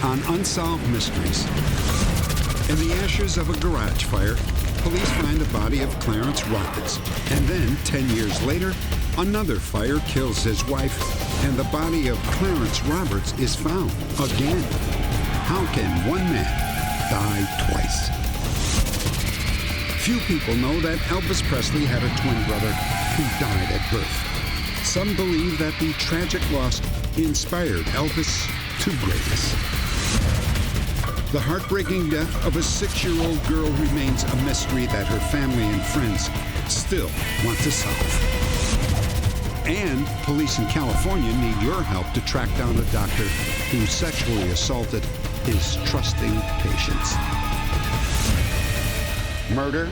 on Unsolved Mysteries. In the ashes of a garage fire, police find the body of Clarence Roberts. And then, 10 years later, another fire kills his wife, and the body of Clarence Roberts is found again. How can one man die twice? Few people know that Elvis Presley had a twin brother who died at birth. Some believe that the tragic loss inspired Elvis to greatness. The heartbreaking death of a 6-year-old girl remains a mystery that her family and friends still want to solve. And police in California need your help to track down a doctor who sexually assaulted his trusting patients. Murder,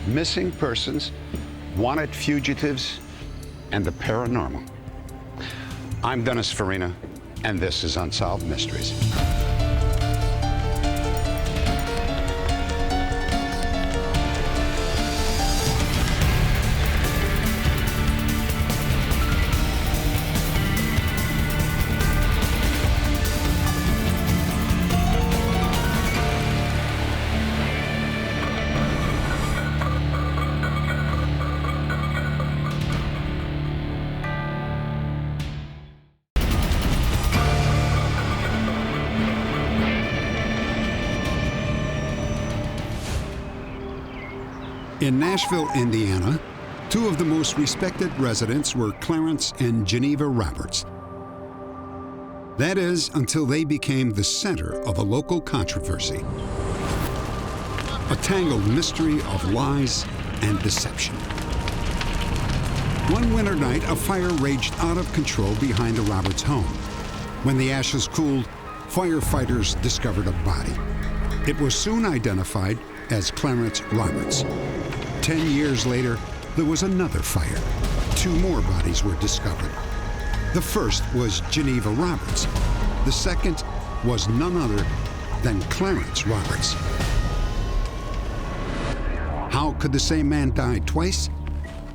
missing persons, wanted fugitives, and the paranormal. I'm Dennis Farina, and this is Unsolved Mysteries. In Nashville, Indiana, two of the most respected residents were Clarence and Geneva Roberts. That is, until they became the center of a local controversy. A tangled mystery of lies and deception. One winter night, a fire raged out of control behind the Roberts home. When the ashes cooled, firefighters discovered a body. It was soon identified as Clarence Roberts. 10 years later, there was another fire. 2 more bodies were discovered. The first was Geneva Roberts. The second was none other than Clarence Roberts. How could the same man die twice?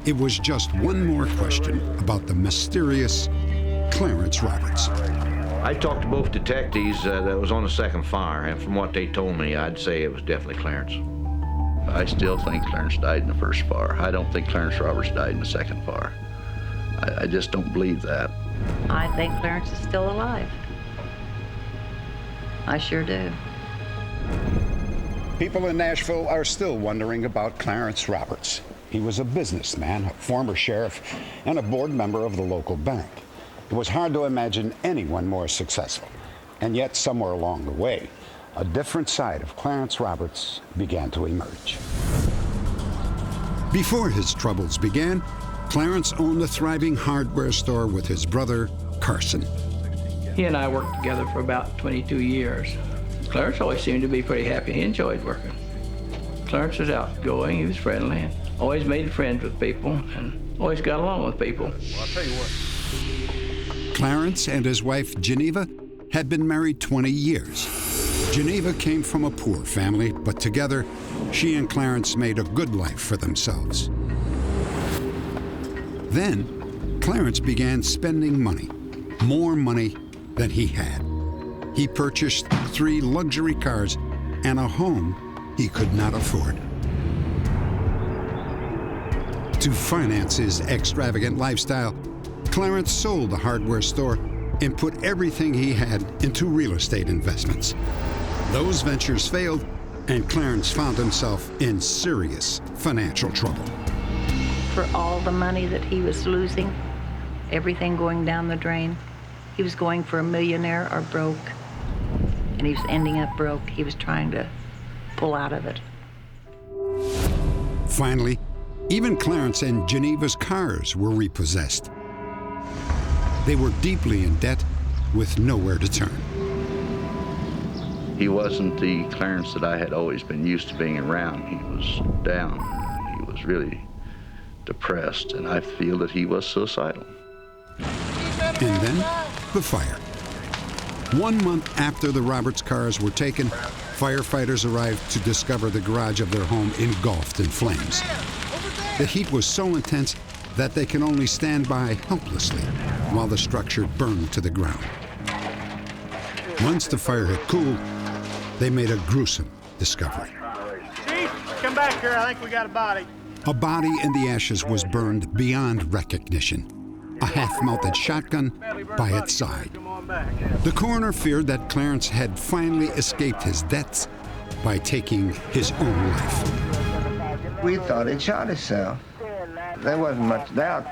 It was just one more question about the mysterious Clarence Roberts. I talked to both detectives that was on the second fire, and from what they told me, I'd say it was definitely Clarence. I still think Clarence died in the first fire. I don't think Clarence Roberts died in the second fire. I just don't believe that. I think Clarence is still alive. I sure do. People in Nashville are still wondering about Clarence Roberts. He was a businessman, a former sheriff, and a board member of the local bank. It was hard to imagine anyone more successful. And yet, somewhere along the way, a different side of Clarence Roberts began to emerge. Before his troubles began, Clarence owned a thriving hardware store with his brother, Carson. He and I worked together for about 22 years. Clarence always seemed to be pretty happy. He enjoyed working. Clarence was outgoing, he was friendly, and always made friends with people, and always got along with people. Well, I'll tell you what. Clarence and his wife, Geneva, had been married 20 years. Geneva came from a poor family, but together, she and Clarence made a good life for themselves. Then, Clarence began spending money, more money than he had. He purchased 3 luxury cars and a home he could not afford. To finance his extravagant lifestyle, Clarence sold the hardware store and put everything he had into real estate investments. Those ventures failed, and Clarence found himself in serious financial trouble. For all the money that he was losing, everything going down the drain, he was going for a millionaire or broke, and he was ending up broke. He was trying to pull out of it. Finally, even Clarence and Geneva's cars were repossessed. They were deeply in debt with nowhere to turn. He wasn't the Clarence that I had always been used to being around. He was down. He was really depressed, and I feel that he was suicidal. And then, the fire. 1 month after the Roberts cars were taken, firefighters arrived to discover the garage of their home engulfed in flames. The heat was so intense that they can only stand by helplessly while the structure burned to the ground. Once the fire had cooled, they made a gruesome discovery. Chief, come back here. I think we got a body. A body in the ashes was burned beyond recognition. A half-melted shotgun by its side. The coroner feared that Clarence had finally escaped his deaths by taking his own life. We thought he'd shot himself. There wasn't much doubt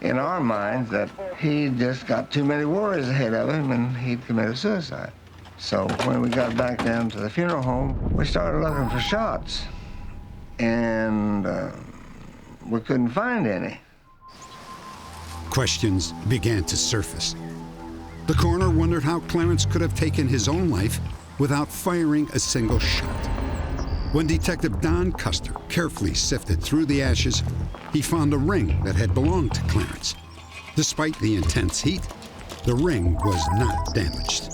in our minds that he just got too many worries ahead of him and he'd committed suicide. So when we got back down to the funeral home, we started looking for shots. And we couldn't find any. Questions began to surface. The coroner wondered how Clarence could have taken his own life without firing a single shot. When Detective Don Custer carefully sifted through the ashes, he found a ring that had belonged to Clarence. Despite the intense heat, the ring was not damaged.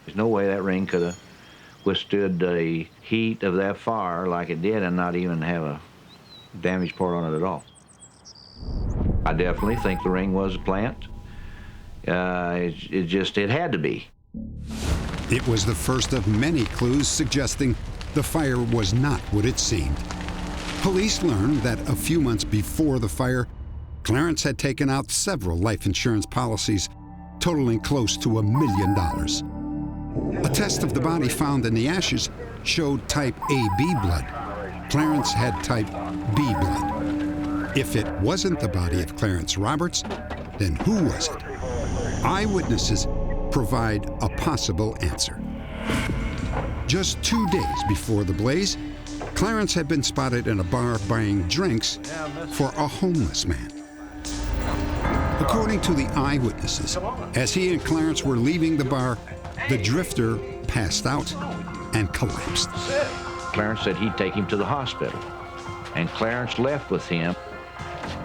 There's no way that ring could have withstood the heat of that fire like it did and not even have a damaged part on it at all. I definitely think the ring was a plant. It had to be. It was the first of many clues suggesting the fire was not what it seemed. Police learned that a few months before the fire, Clarence had taken out several life insurance policies totaling close to $1 million. A test of the body found in the ashes showed type AB blood. Clarence had type B blood. If it wasn't the body of Clarence Roberts, then who was it? Eyewitnesses provide a possible answer. Just 2 days before the blaze, Clarence had been spotted in a bar buying drinks for a homeless man. According to the eyewitnesses, as he and Clarence were leaving the bar, the drifter passed out and collapsed. Clarence said he'd take him to the hospital, and Clarence left with him.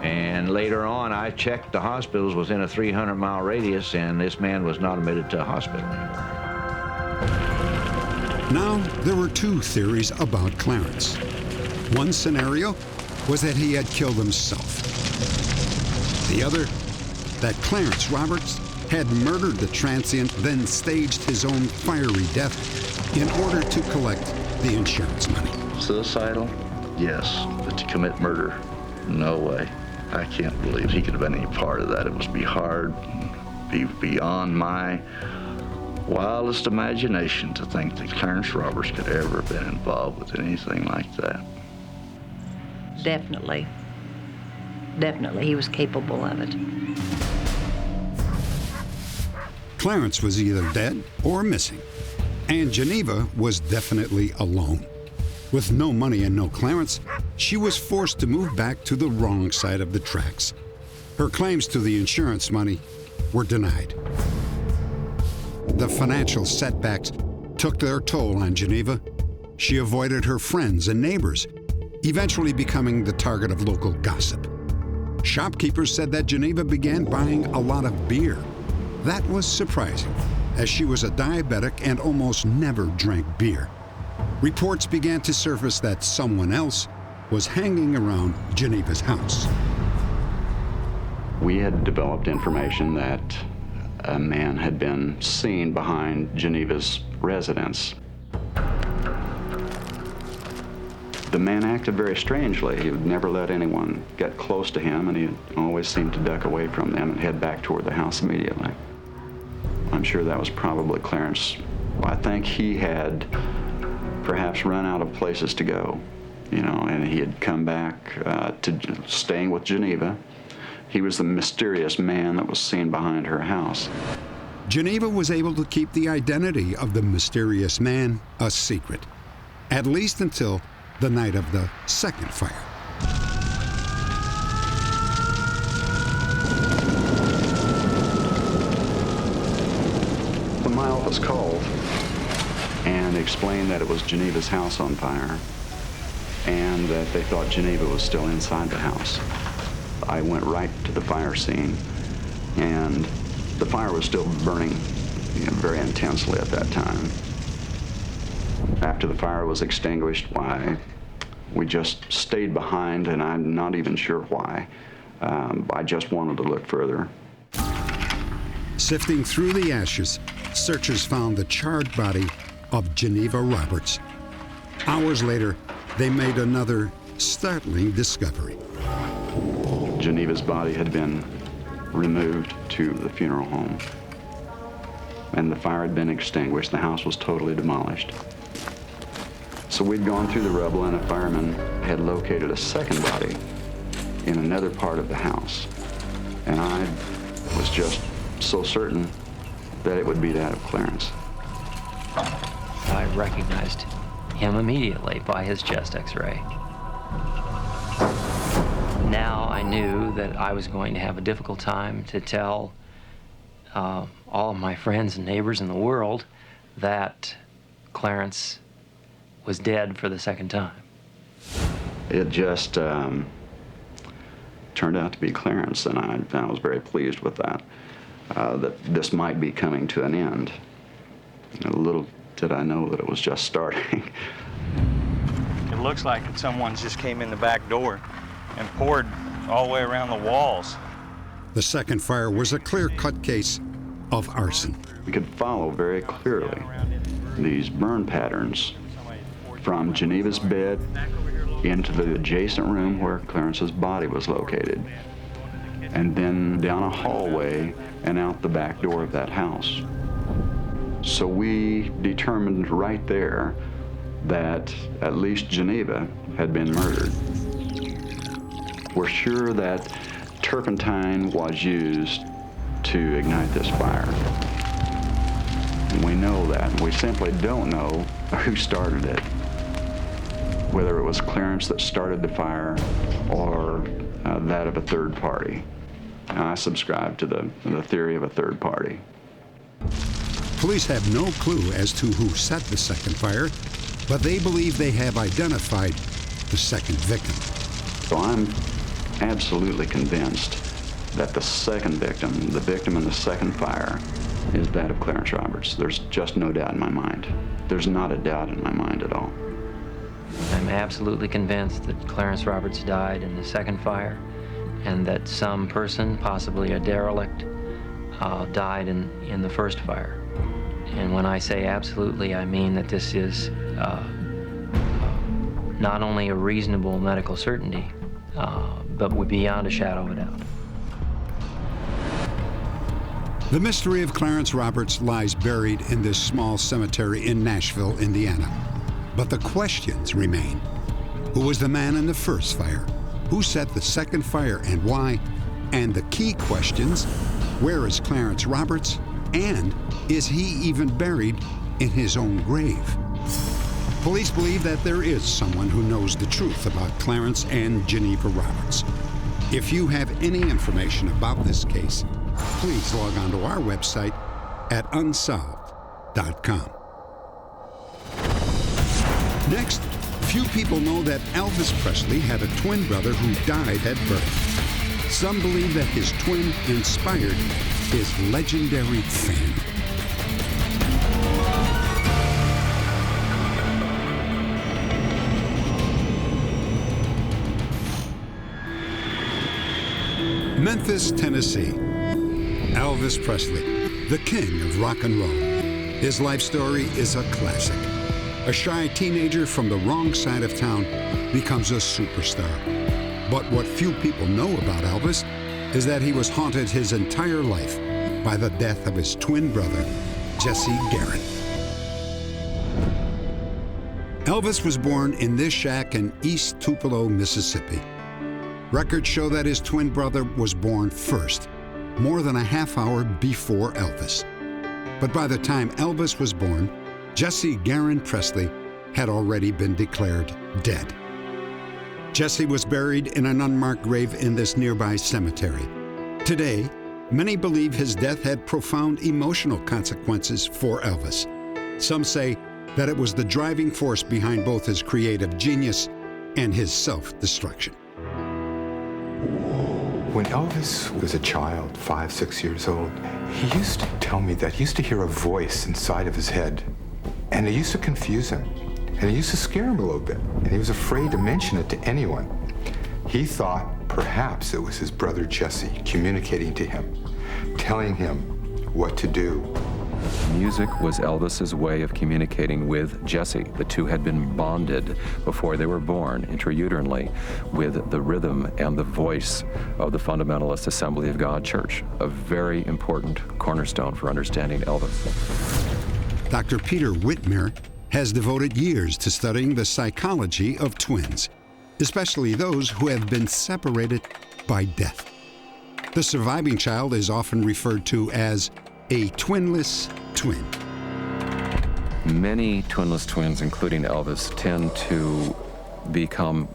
And later on, I checked the hospitals within a 300-mile radius, and this man was not admitted to a hospital. Now, there were two theories about Clarence. One scenario was that he had killed himself. The other, that Clarence Roberts had murdered the transient, then staged his own fiery death in order to collect the insurance money. Suicidal? Yes. But to commit murder? No way. I can't believe he could have been any part of that. It must be hard, be beyond my wildest imagination to think that Clarence Roberts could ever have been involved with anything like that. Definitely. Definitely, he was capable of it. Clarence was either dead or missing, and Geneva was definitely alone. With no money and no Clarence, she was forced to move back to the wrong side of the tracks. Her claims to the insurance money were denied. The financial setbacks took their toll on Geneva. She avoided her friends and neighbors, eventually becoming the target of local gossip. Shopkeepers said that Geneva began buying a lot of beer. That was surprising, as she was a diabetic and almost never drank beer. Reports began to surface that someone else was hanging around Geneva's house. We had developed information that a man had been seen behind Geneva's residence. The man acted very strangely. He would never let anyone get close to him, and he always seemed to duck away from them and head back toward the house immediately. I'm sure that was probably Clarence. I think he had perhaps run out of places to go, and he had come back to staying with Geneva. He was the mysterious man that was seen behind her house. Geneva was able to keep the identity of the mysterious man a secret, at least until the night of the second fire. When my office called and explained that it was Geneva's house on fire and that they thought Geneva was still inside the house, I went right to the fire scene, and the fire was still burning very intensely at that time. After the fire was extinguished, we just stayed behind, and I'm not even sure why. I just wanted to look further. Sifting through the ashes, searchers found the charred body of Geneva Roberts. Hours later, they made another startling discovery. Geneva's body had been removed to the funeral home, and the fire had been extinguished. The house was totally demolished. So we'd gone through the rubble, and a fireman had located a second body in another part of the house. And I was just so certain that it would be that of Clarence. I recognized him immediately by his chest x-ray. Now I knew that I was going to have a difficult time to tell all of my friends and neighbors in the world that Clarence was dead for the second time. It just turned out to be Clarence, and I was very pleased with that, that this might be coming to an end. Little did I know that it was just starting. It looks like someone just came in the back door and poured all the way around the walls. The second fire was a clear-cut case of arson. We could follow very clearly these burn patterns from Geneva's bed into the adjacent room where Clarence's body was located, and then down a hallway and out the back door of that house. So we determined right there that at least Geneva had been murdered. We're sure that turpentine was used to ignite this fire. And we know that. We simply don't know who started it, whether it was Clarence that started the fire or that of a third party. And I subscribe to the theory of a third party. Police have no clue as to who set the second fire, but they believe they have identified the second victim. So I'm absolutely convinced that the second victim, the victim in the second fire, is that of Clarence Roberts. There's just no doubt in my mind. There's not a doubt in my mind at all. I'm absolutely convinced that Clarence Roberts died in the second fire, and that some person, possibly a derelict, died in the first fire. And when I say absolutely, I mean that this is not only a reasonable medical certainty, but would be beyond a shadow of a doubt. The mystery of Clarence Roberts lies buried in this small cemetery in Nashville, Indiana. But the questions remain. Who was the man in the first fire? Who set the second fire and why? And the key questions, where is Clarence Roberts? And is he even buried in his own grave? Police believe that there is someone who knows the truth about Clarence and Geneva Roberts. If you have any information about this case, please log on to our website at unsolved.com. Next, few people know that Elvis Presley had a twin brother who died at birth. Some believe that his twin inspired his legendary fame. Memphis, Tennessee. Elvis Presley, the king of rock and roll. His life story is a classic. A shy teenager from the wrong side of town becomes a superstar. But what few people know about Elvis is that he was haunted his entire life by the death of his twin brother, Jesse Garon. Elvis was born in this shack in East Tupelo, Mississippi. Records show that his twin brother was born first, more than a half hour before Elvis. But by the time Elvis was born, Jesse Garon Presley had already been declared dead. Jesse was buried in an unmarked grave in this nearby cemetery. Today, many believe his death had profound emotional consequences for Elvis. Some say that it was the driving force behind both his creative genius and his self-destruction. When Elvis was a child, 5, 6 years old, he used to tell me that he used to hear a voice inside of his head, and it used to confuse him, and it used to scare him a little bit, and he was afraid to mention it to anyone. He thought perhaps it was his brother Jesse communicating to him, telling him what to do. Music was Elvis's way of communicating with Jesse. The two had been bonded before they were born intrauterинely with the rhythm and the voice of the Fundamentalist Assembly of God Church, a very important cornerstone for understanding Elvis. Dr. Peter Whitmer has devoted years to studying the psychology of twins, especially those who have been separated by death. The surviving child is often referred to as a twinless twin. Many twinless twins, including Elvis, tend to become,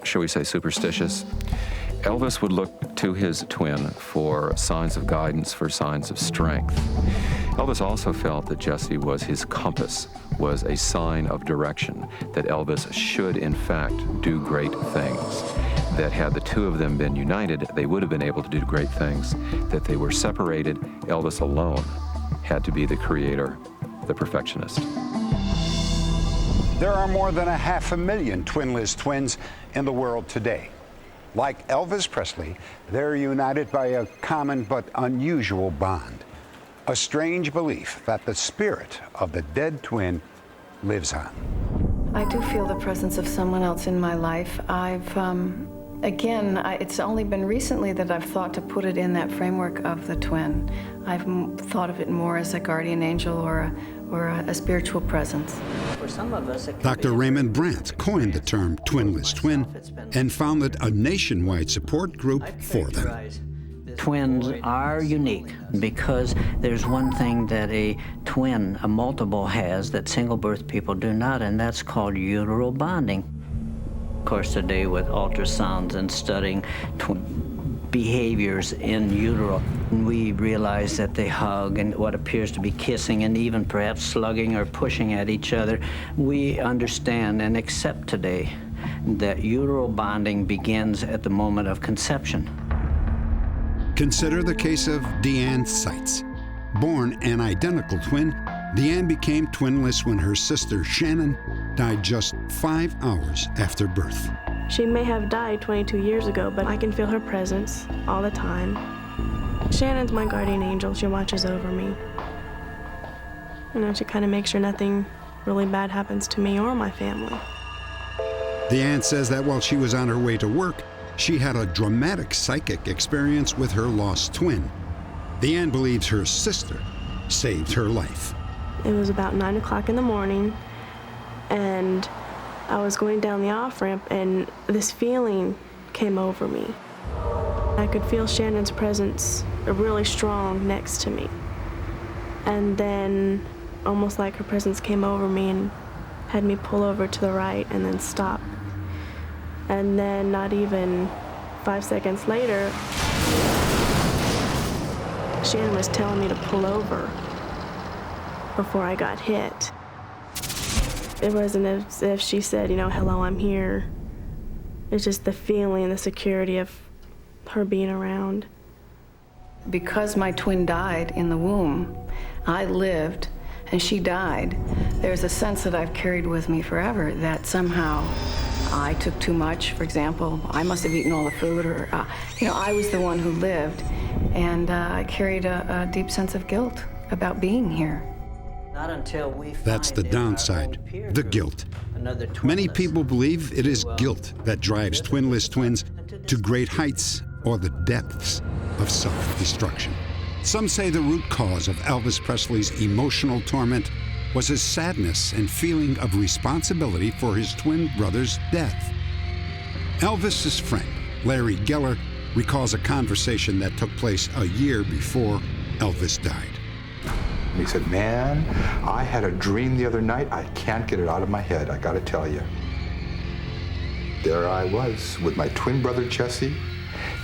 shall we say, superstitious. Elvis would look to his twin for signs of guidance, for signs of strength. Elvis also felt that Jesse was his compass, was a sign of direction, that Elvis should, in fact, do great things. That had the two of them been united, they would have been able to do great things. That they were separated, Elvis alone had to be the creator, the perfectionist. There are more than 500,000 twinless twins in the world today. Like Elvis Presley, they're united by a common but unusual bond, a strange belief that the spirit of the dead twin lives on. I do feel the presence of someone else in my life. It's only been recently that I've thought to put it in that framework of the twin. I've thought of it more as a guardian angel or a spiritual presence. For some of us, Dr. Raymond Brandt coined the term twinless twin and founded a nationwide support group for them. Twins are unique because there's one thing that a twin, a multiple, has that single birth people do not, and that's called uteral bonding. Of course, today with ultrasounds and studying behaviors in utero, we realize that they hug and what appears to be kissing and even perhaps slugging or pushing at each other. We understand and accept today that uteral bonding begins at the moment of conception. Consider the case of Deanne Seitz. Born an identical twin, Deanne became twinless when her sister Shannon died just 5 hours after birth. She may have died 22 years ago, but I can feel her presence all the time. Shannon's my guardian angel. She watches over me. She kind of makes sure nothing really bad happens to me or my family. Deanne says that while she was on her way to work, she had a dramatic psychic experience with her lost twin. Deanne believes her sister saved her life. It was about 9 o'clock in the morning, and I was going down the off-ramp, and this feeling came over me. I could feel Shannon's presence really strong next to me. And then, almost like her presence came over me and had me pull over to the right and then stop. And then not even 5 seconds later, Shannon was telling me to pull over before I got hit. It wasn't as if she said, hello, I'm here. It's just the feeling, the security of her being around. Because my twin died in the womb, I lived and she died. There's a sense that I've carried with me forever that somehow I took too much. For example, I must have eaten all the food, or I was the one who lived, and I carried a deep sense of guilt about being here. Not until we That's the downside, the guilt. Many people believe it is guilt that drives twinless twins to great heights or the depths of self-destruction. Some say the root cause of Elvis Presley's emotional torment was his sadness and feeling of responsibility for his twin brother's death. Elvis's friend, Larry Geller, recalls a conversation that took place a year before Elvis died. He said, man, I had a dream the other night. I can't get it out of my head, I gotta tell you. There I was with my twin brother, Jesse.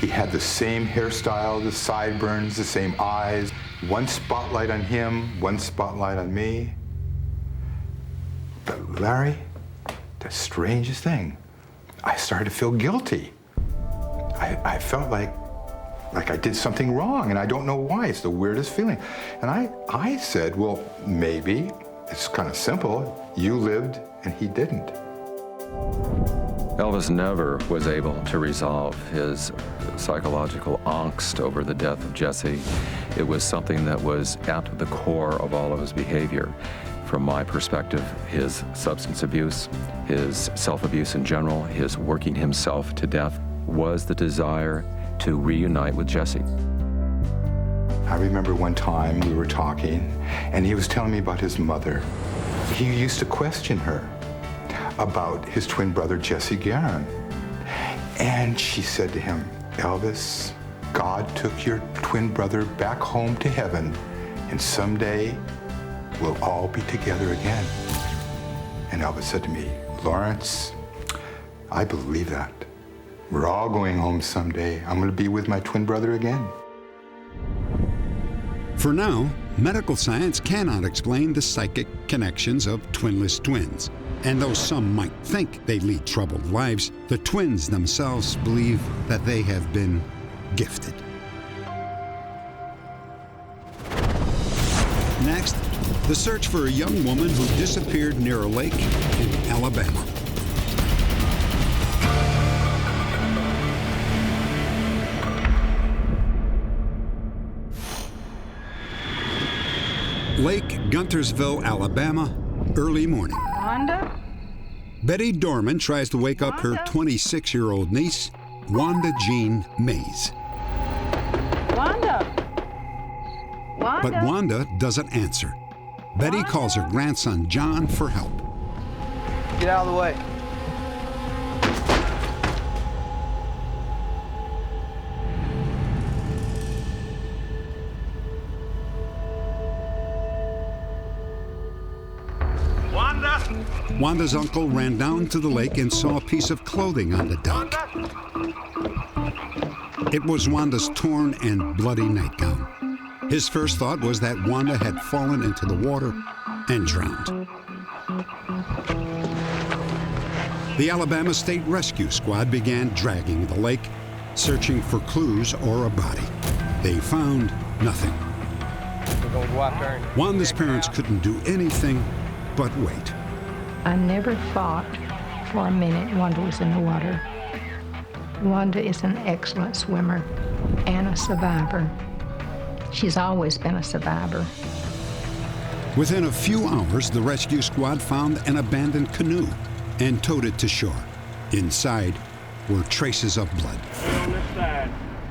He had the same hairstyle, the sideburns, the same eyes. One spotlight on him, one spotlight on me. But Larry, the strangest thing, I started to feel guilty. I felt like I did something wrong, and I don't know why. It's the weirdest feeling. And I said, well, maybe it's kind of simple. You lived and he didn't. Elvis never was able to resolve his psychological angst over the death of Jesse. It was something that was at the core of all of his behavior. From my perspective, his substance abuse, his self-abuse in general, his working himself to death was the desire to reunite with Jesse. I remember one time we were talking, and he was telling me about his mother. He used to question her about his twin brother, Jesse Guerin. And she said to him, Elvis, God took your twin brother back home to heaven, and someday we'll all be together again. And Elvis said to me, Lawrence, I believe that. We're all going home someday. I'm going to be with my twin brother again. For now, medical science cannot explain the psychic connections of twinless twins. And though some might think they lead troubled lives, the twins themselves believe that they have been gifted. Next, the search for a young woman who disappeared near a lake in Alabama. Lake Guntersville, Alabama, early morning. Wanda? Betty Dorman tries to wake up her 26-year-old niece, Wanda Jean Mays. Wanda? Wanda? But Wanda doesn't answer. Betty calls her grandson John for help. Get out of the way. Wanda's uncle ran down to the lake and saw a piece of clothing on the dock. It was Wanda's torn and bloody nightgown. His first thought was that Wanda had fallen into the water and drowned. The Alabama State Rescue Squad began dragging the lake, searching for clues or a body. They found nothing. Wanda's parents couldn't do anything but wait. I never thought for a minute Wanda was in the water. Wanda is an excellent swimmer and a survivor. She's always been a survivor. Within a few hours, the rescue squad found an abandoned canoe and towed it to shore. Inside were traces of blood.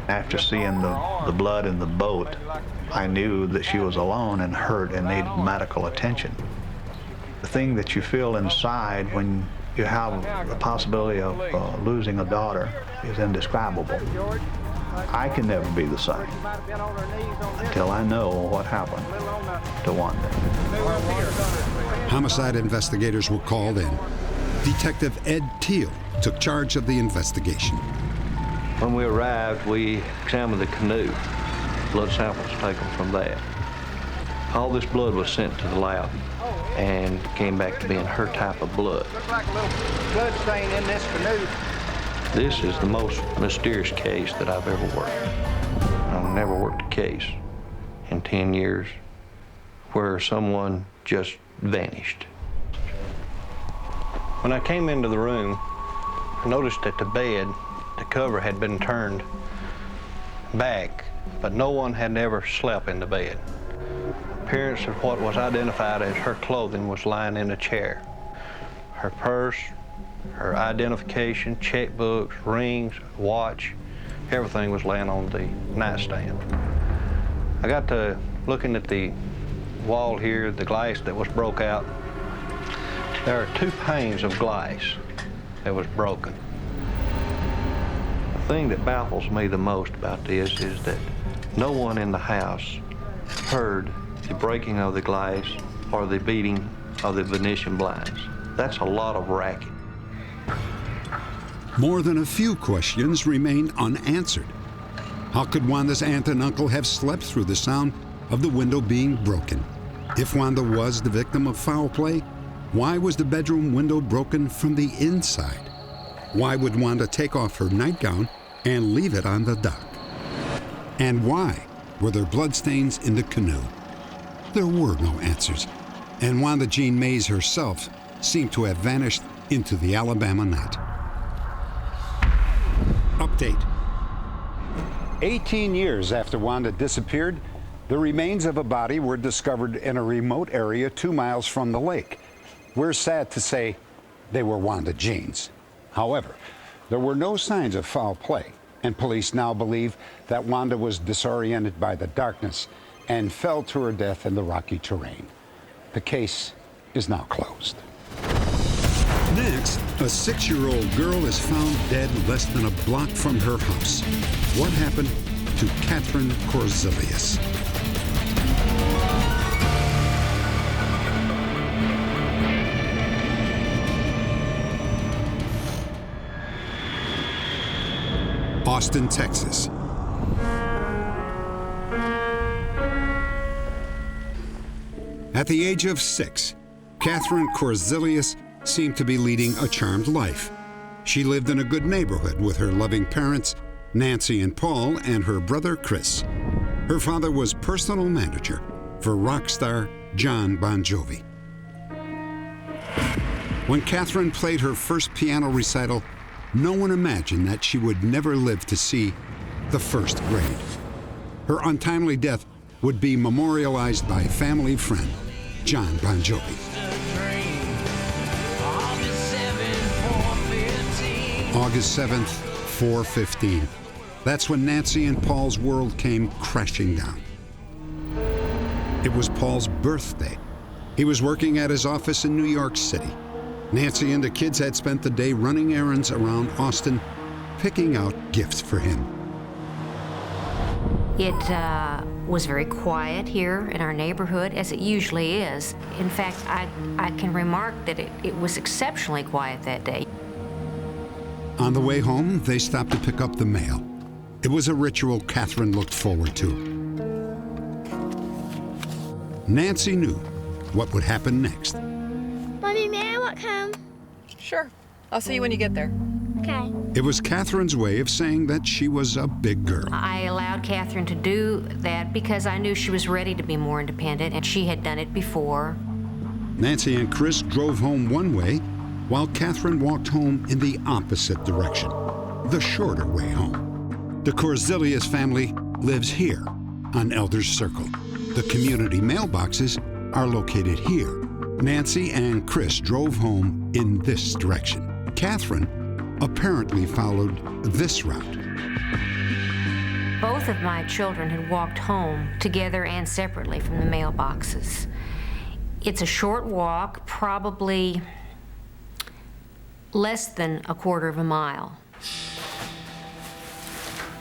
After seeing the blood in the boat, I knew that she was alone and hurt and needed medical attention. The thing that you feel inside when you have the possibility of losing a daughter is indescribable. I can never be the same until I know what happened to Wanda. Homicide investigators were called in. Detective Ed Teal took charge of the investigation. When we arrived, we examined the canoe. Blood samples taken from that. All this blood was sent to the lab and came back to being her type of blood. Looks like a little blood stain in this canoe. This is the most mysterious case that I've ever worked. I've never worked a case in 10 years where someone just vanished. When I came into the room, I noticed that the bed, the cover had been turned back, but no one had ever slept in the bed. Appearance of what was identified as her clothing was lying in a chair. Her purse, her identification, checkbooks, rings, watch, everything was laying on the nightstand. I got to looking at the wall here, the glass that was broke out. There are 2 panes of glass that was broken. The thing that baffles me the most about this is that no one in the house heard the breaking of the glass or the beating of the Venetian blinds. That's a lot of racket. More than a few questions remained unanswered. How could Wanda's aunt and uncle have slept through the sound of the window being broken? If Wanda was the victim of foul play, why was the bedroom window broken from the inside? Why would Wanda take off her nightgown and leave it on the dock? And why were there bloodstains in the canoe? There were no answers, and Wanda Jean Mays herself seemed to have vanished into the Alabama night. date. 18 years after Wanda disappeared, the remains of a body were discovered in a remote area 2 miles from the lake. We're sad to say they were Wanda Jean's. However, there were no signs of foul play, and police now believe that Wanda was disoriented by the darkness and fell to her death in the rocky terrain. The case is now closed. Next, a 6-year-old girl is found dead less than a block from her house. What happened to Catherine Korzilius? Austin, Texas. At the age of 6, Catherine Korzilius seemed to be leading a charmed life. She lived in a good neighborhood with her loving parents, Nancy and Paul, and her brother Chris. Her father was personal manager for rock star John Bon Jovi. When Catherine played her first piano recital, no one imagined that she would never live to see the first grade. Her untimely death would be memorialized by family friend John Bon Jovi. August 7th, 4:15. That's when Nancy and Paul's world came crashing down. It was Paul's birthday. He was working at his office in New York City. Nancy and the kids had spent the day running errands around Austin, picking out gifts for him. It was very quiet here in our neighborhood, as it usually is. In fact, I can remark that it was exceptionally quiet that day. On the way home, they stopped to pick up the mail. It was a ritual Catherine looked forward to. Nancy knew what would happen next. Mommy, may I walk home? Sure. I'll see you when you get there. Okay. It was Catherine's way of saying that she was a big girl. I allowed Catherine to do that because I knew she was ready to be more independent, and she had done it before. Nancy and Chris drove home one way, while Catherine walked home in the opposite direction, the shorter way home. The Korzilius family lives here on Elders Circle. The community mailboxes are located here. Nancy and Chris drove home in this direction. Catherine apparently followed this route. Both of my children had walked home together and separately from the mailboxes. It's a short walk, probably less than a quarter of a mile.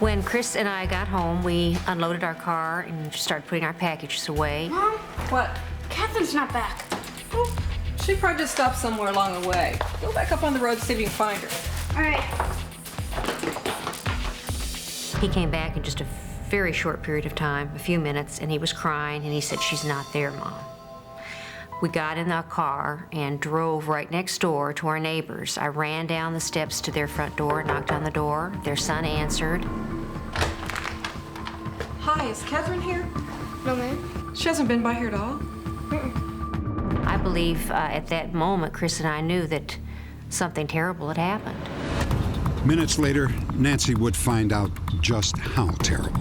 When Chris and I got home, we unloaded our car and started putting our packages away. Mom? What? Catherine's not back. Oh, she probably just stopped somewhere along the way. Go back up on the road to see if you can find her. All right. He came back in just a very short period of time, a few minutes, and he was crying, and he said, "She's not there, Mom." We got in the car and drove right next door to our neighbors. I ran down the steps to their front door, knocked on the door. Their son answered. Hi, is Catherine here? No, ma'am. She hasn't been by here at all? I believe at that moment, Chris and I knew that something terrible had happened. Minutes later, Nancy would find out just how terrible.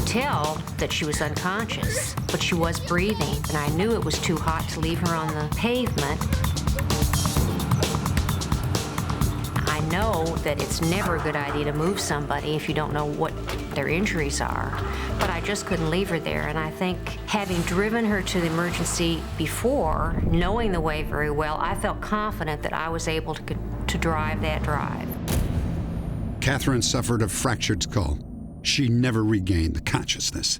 Tell that she was unconscious, but she was breathing, and I knew it was too hot to leave her on the pavement. I know that it's never a good idea to move somebody if you don't know what their injuries are, but I just couldn't leave her there, and I think having driven her to the emergency before, knowing the way very well, I felt confident that I was able to drive that drive. Catherine suffered a fractured skull. She never regained the consciousness.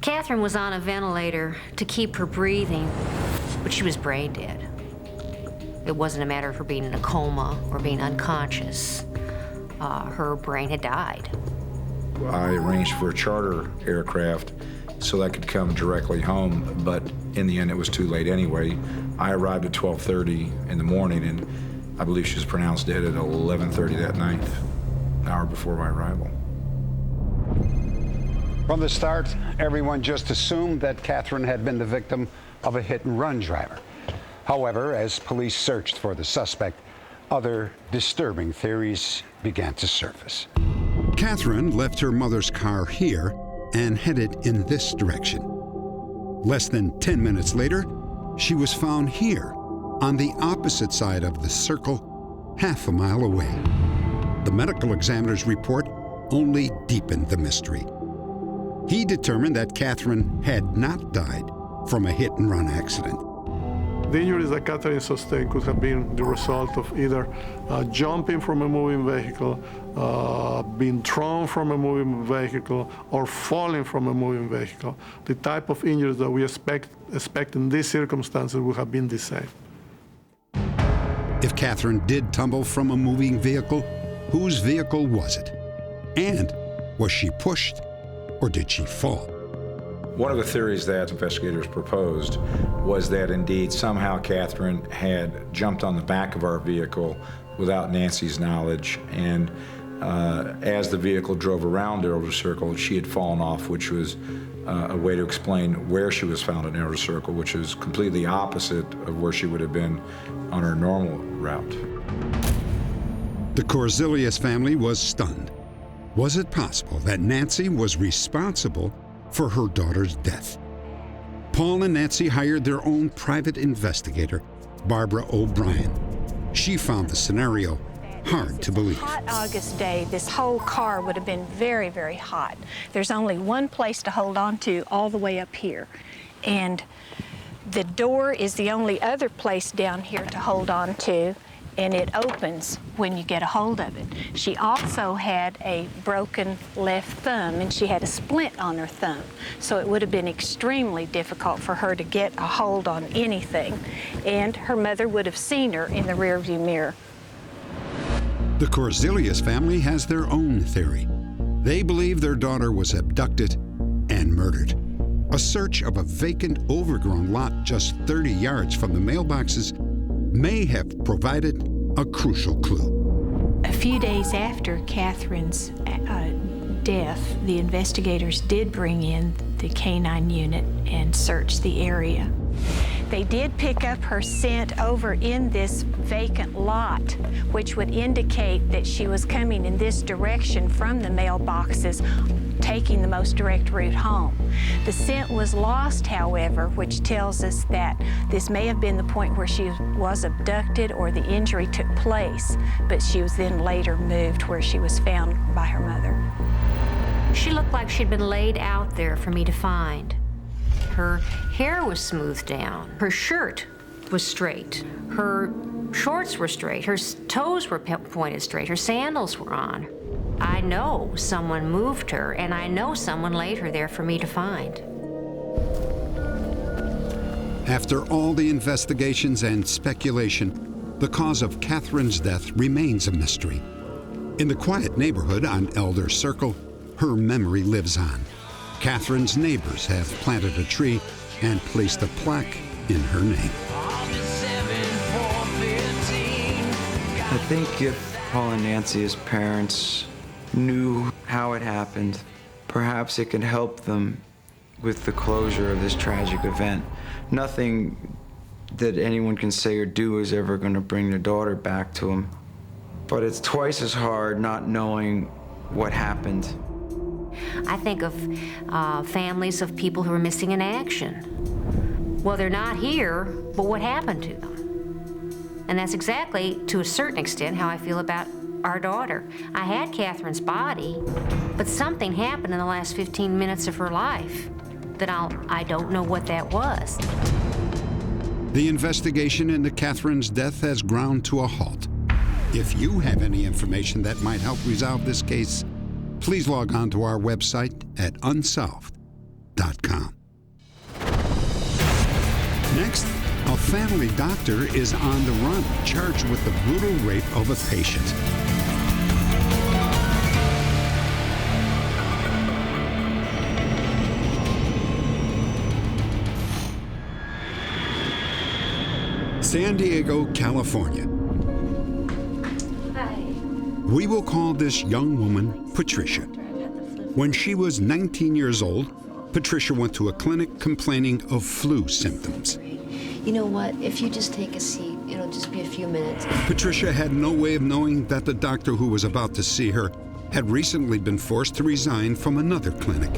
Catherine was on a ventilator to keep her breathing, but she was brain dead. It wasn't a matter of her being in a coma or being unconscious. Her brain had died. I arranged for a charter aircraft so that I could come directly home, but in the end it was too late anyway. I arrived at 12:30 in the morning, and I believe she was pronounced dead at 11:30 that night, an hour before my arrival. From the start, everyone just assumed that Catherine had been the victim of a hit-and-run driver. However, as police searched for the suspect, other disturbing theories began to surface. Catherine left her mother's car here and headed in this direction. Less than 10 minutes later, she was found here, on the opposite side of the circle, half a mile away. The medical examiner's report only deepened the mystery. He determined that Catherine had not died from a hit-and-run accident. The injuries that Catherine sustained could have been the result of either jumping from a moving vehicle, being thrown from a moving vehicle, or falling from a moving vehicle. The type of injuries that we expect in these circumstances would have been the same. If Catherine did tumble from a moving vehicle, whose vehicle was it? And was she pushed, or did she fall? One of the theories that investigators proposed was that indeed somehow Catherine had jumped on the back of our vehicle without Nancy's knowledge, and as the vehicle drove around Elder Circle, she had fallen off, which was a way to explain where she was found in Elder Circle, which is completely opposite of where she would have been on her normal route. The Korzilius family was stunned. Was it possible that Nancy was responsible for her daughter's death? Paul and Nancy hired their own private investigator, Barbara O'Brien. She found the scenario hard to believe. Hot August day, this whole car would have been very, very hot. There's only one place to hold on to all the way up here. And the door is the only other place down here to hold on to, and it opens when you get a hold of it. She also had a broken left thumb, and she had a splint on her thumb. So it would have been extremely difficult for her to get a hold on anything. And her mother would have seen her in the rearview mirror. The Korzilius family has their own theory. They believe their daughter was abducted and murdered. A search of a vacant, overgrown lot just 30 yards from the mailboxes may have provided a crucial clue. A few days after Catherine's death, the investigators did bring in the canine unit and search the area. They did pick up her scent over in this vacant lot, which would indicate that she was coming in this direction from the mailboxes, taking the most direct route home. The scent was lost, however, which tells us that this may have been the point where she was abducted or the injury took place, but she was then later moved where she was found by her mother. She looked like she'd been laid out there for me to find. Her hair was smoothed down. Her shirt was straight. Her shorts were straight. Her toes were pointed straight. Her sandals were on. I know someone moved her, and I know someone laid her there for me to find. After all the investigations and speculation, the cause of Catherine's death remains a mystery. In the quiet neighborhood on Elder Circle, her memory lives on. Catherine's neighbors have planted a tree and placed a plaque in her name. I think if Paul and Nancy's parents knew how it happened, perhaps it could help them with the closure of this tragic event. Nothing that anyone can say or do is ever going to bring their daughter back to them. But it's twice as hard not knowing what happened. I think of families of people who are missing in action. Well, they're not here, but what happened to them? And that's exactly, to a certain extent, how I feel about our daughter. I had Catherine's body, but something happened in the last 15 minutes of her life that I don't know what that was. The investigation into Catherine's death has ground to a halt. If you have any information that might help resolve this case, please log on to our website at unsolved.com. Next, a family doctor is on the run, charged with the brutal rape of a patient. San Diego, California. Hi. We will call this young woman Patricia. When she was 19 years old, Patricia went to a clinic complaining of flu symptoms. You know what? If you just take a seat, it'll just be a few minutes. Patricia had no way of knowing that the doctor who was about to see her had recently been forced to resign from another clinic.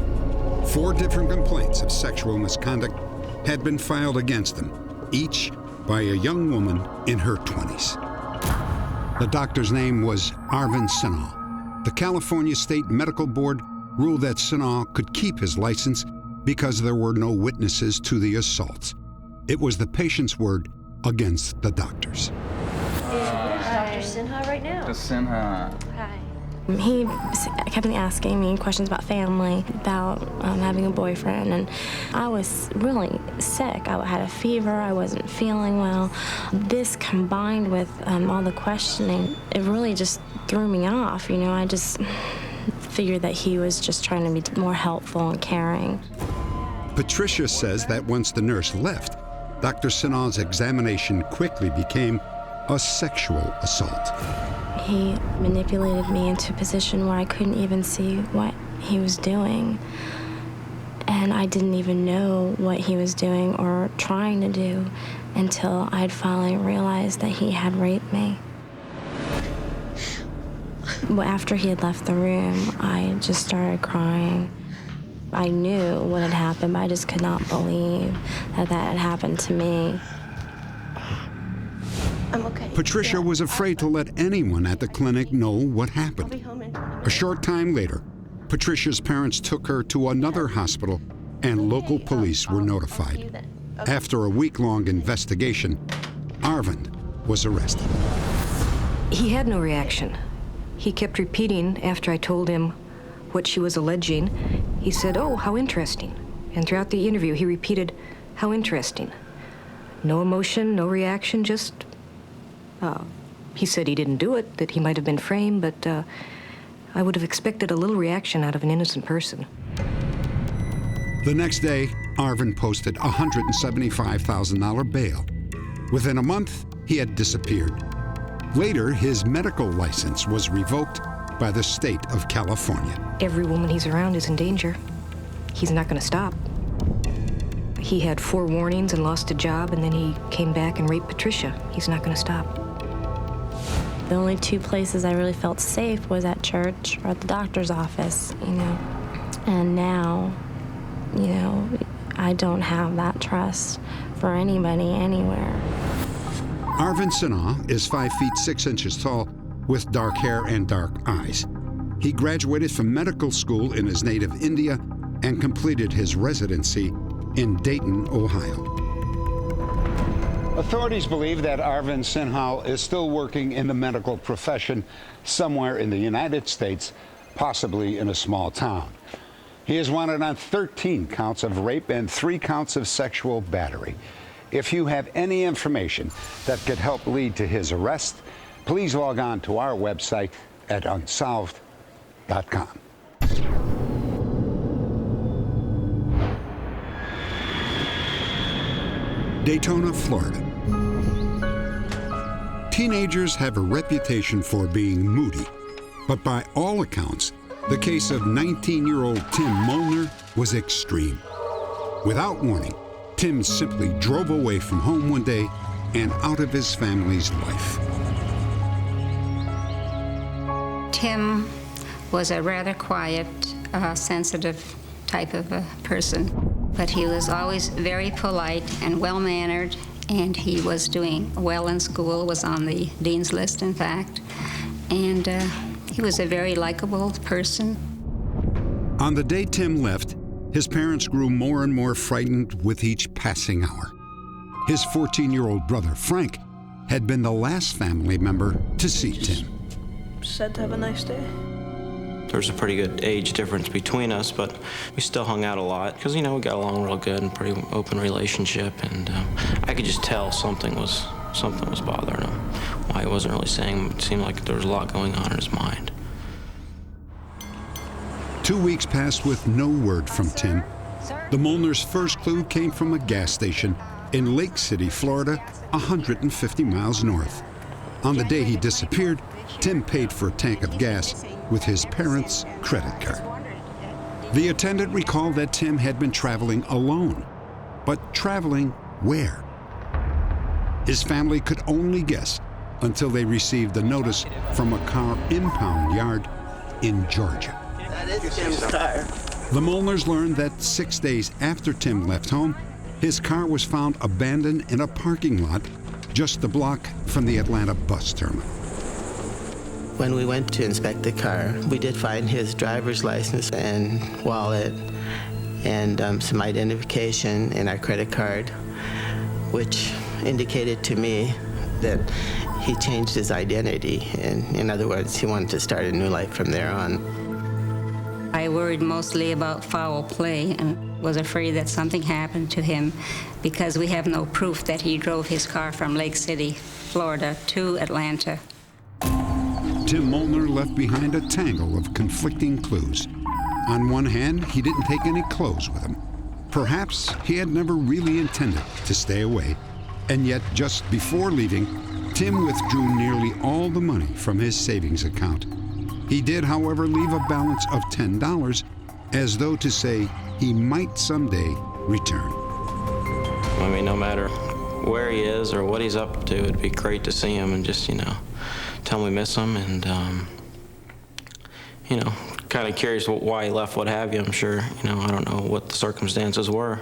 4 different complaints of sexual misconduct had been filed against them, each by a young woman in her 20s. The doctor's name was Arvind Sinha. The California State Medical Board ruled that Sinha could keep his license because there were no witnesses to the assaults. It was the patient's word against the doctor's. Dr. Sinha right now. Dr. Sinha. Hi. He kept asking me questions about family, about having a boyfriend, and I was really sick. I had a fever, I wasn't feeling well. This combined with all the questioning, it really just threw me off. You know, I just figured that he was just trying to be more helpful and caring. Patricia says that once the nurse left, Dr. Sinha's examination quickly became a sexual assault. He manipulated me into a position where I couldn't even see what he was doing. And I didn't even know what he was doing or trying to do until I'd finally realized that he had raped me. After he had left the room, I just started crying. I knew what had happened, but I just could not believe that that had happened to me. I'm okay. Patricia was afraid to let anyone at the clinic know what happened. A short time later, Patricia's parents took her to another hospital and local police were notified. After a week-long investigation, Arvind was arrested. He had no reaction. He kept repeating after I told him what she was alleging. He said, "Oh, how interesting." And throughout the interview, he repeated, "How interesting." No emotion, no reaction, just... he said he didn't do it, that he might have been framed, but I would have expected a little reaction out of an innocent person. The next day, Arvind posted a $175,000 bail. Within a month, he had disappeared. Later, his medical license was revoked by the state of California. Every woman he's around is in danger. He's not going to stop. He had 4 warnings and lost a job, and then he came back and raped Patricia. He's not going to stop. The only 2 places I really felt safe was at church or at the doctor's office, you know. And now, you know, I don't have that trust for anybody anywhere. Arvind Sinha is 5 feet 6 inches tall with dark hair and dark eyes. He graduated from medical school in his native India and completed his residency in Dayton, Ohio. Authorities believe that Arvind Sinha is still working in the medical profession somewhere in the United States, possibly in a small town. He is wanted on 13 counts of rape and 3 counts of sexual battery. If you have any information that could help lead to his arrest, please log on to our website at Unsolved.com. Daytona, Florida. Teenagers have a reputation for being moody, but by all accounts, the case of 19-year-old Tim Molnar was extreme. Without warning, Tim simply drove away from home one day and out of his family's life. Tim was a rather quiet, sensitive type of a person, but he was always very polite and well-mannered, and he was doing well in school, was on the dean's list, in fact, and he was a very likable person. On the day Tim left, his parents grew more and more frightened with each passing hour. His 14-year-old brother, Frank, had been the last family member to see Tim. Said to have a nice day. There's a pretty good age difference between us, but we still hung out a lot because, you know, we got along real good and pretty open relationship, and I could just tell something was bothering him. Why he wasn't really saying, it seemed like there was a lot going on in his mind. 2 weeks passed with no word from Tim. The Molnar's first clue came from a gas station in Lake City, Florida, 150 miles north. On the day he disappeared, Tim paid for a tank of gas with his parents' credit card. The attendant recalled that Tim had been traveling alone. But traveling where? His family could only guess until they received a notice from a car impound yard in Georgia. That is Tim's car. The Molnars learned that 6 days after Tim left home, his car was found abandoned in a parking lot just a block from the Atlanta bus terminal. When we went to inspect the car, we did find his driver's license and wallet and some identification and our credit card, which indicated to me that he changed his identity. And in other words, he wanted to start a new life from there on. I worried mostly about foul play and was afraid that something happened to him because we have no proof that he drove his car from Lake City, Florida, to Atlanta. Tim Molnar left behind a tangle of conflicting clues. On one hand, he didn't take any clothes with him. Perhaps he had never really intended to stay away. And yet, just before leaving, Tim withdrew nearly all the money from his savings account. He did, however, leave a balance of $10, as though to say he might someday return. I mean, no matter where he is or what he's up to, it'd be great to see him and just, tell him we miss him and, kind of curious why he left, what have you. I'm sure, I don't know what the circumstances were,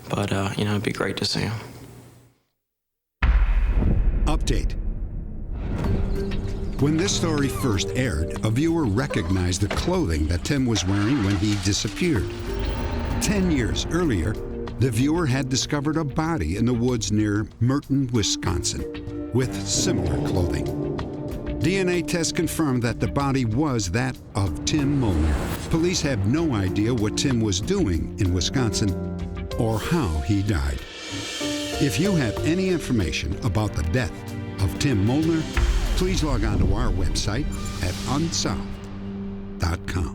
but, it'd be great to see him. Update. When this story first aired, a viewer recognized the clothing that Tim was wearing when he disappeared. 10 years earlier, the viewer had discovered a body in the woods near Merton, Wisconsin, with similar clothing. DNA tests confirmed that the body was that of Tim Molnar. Police have no idea what Tim was doing in Wisconsin or how he died. If you have any information about the death of Tim Molnar, please log on to our website at unsolved.com.